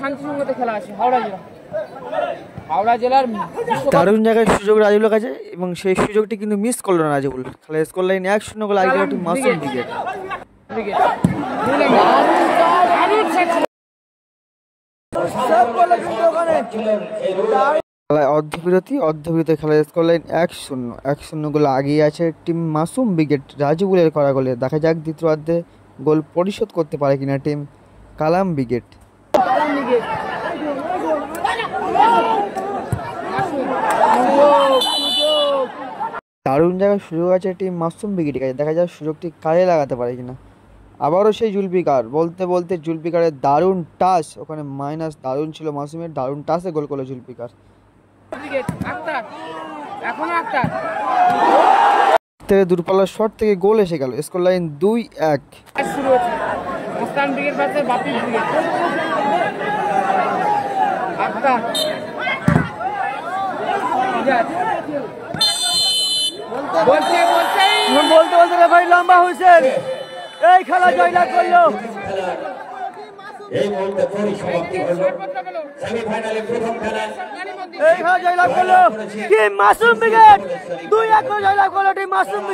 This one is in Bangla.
শান্তিসঙ্গতে খেলা আছে হাওড়া জেলার দারুণ জায়গায় সুযোগ রাজুলের কাছে এবং সেই সুযোগটি কিন্তু মিস করলো না রাজুল। খেলা স্কোর লাইন 1-0 গোল আগে একটি মাসুম উইকেট। অর্ধবিরতি খেলার স্কোর লাইন 1-0 গোল আগিয়ে আছে টিম মাসুম উইকেট রাজুলের করা গোলে। দেখা যাক দ্বিতীয়ার্ধে গোল পরিশোধ করতে পারে কিনা টিম কালাম উইকেট। দারুণ জায়গায় সুযোগ আছে টিম মাসুম উইকেটের কাছে। দেখা যাক সুযোগটি কাজে লাগাতে পারে কিনা। আবারও সেই জুলফিকার বলতে বলতে জুলফিকারের দারুণ টাচ, ওখানে মাইনাস দারুণ ছিল মাসুমের, দারুণ টাচে গোল করলো জুলফিকার। থেকে দূরপাল্লার শট থেকে গোল এসে গেল। Score line 2-1। বলতে বলতে রেফারি লম্বা হোসেন এই খেলা জয়লাভ করলো। এই মুহূর্তে পরিসমাপ্তি হলো সেমিফাইনালে প্রথম খেলা। এই খেলা জয়লাভ করলো টিম মাসুম উইকেট। 2-1 জয়লাভ করলো টিম মাসুম।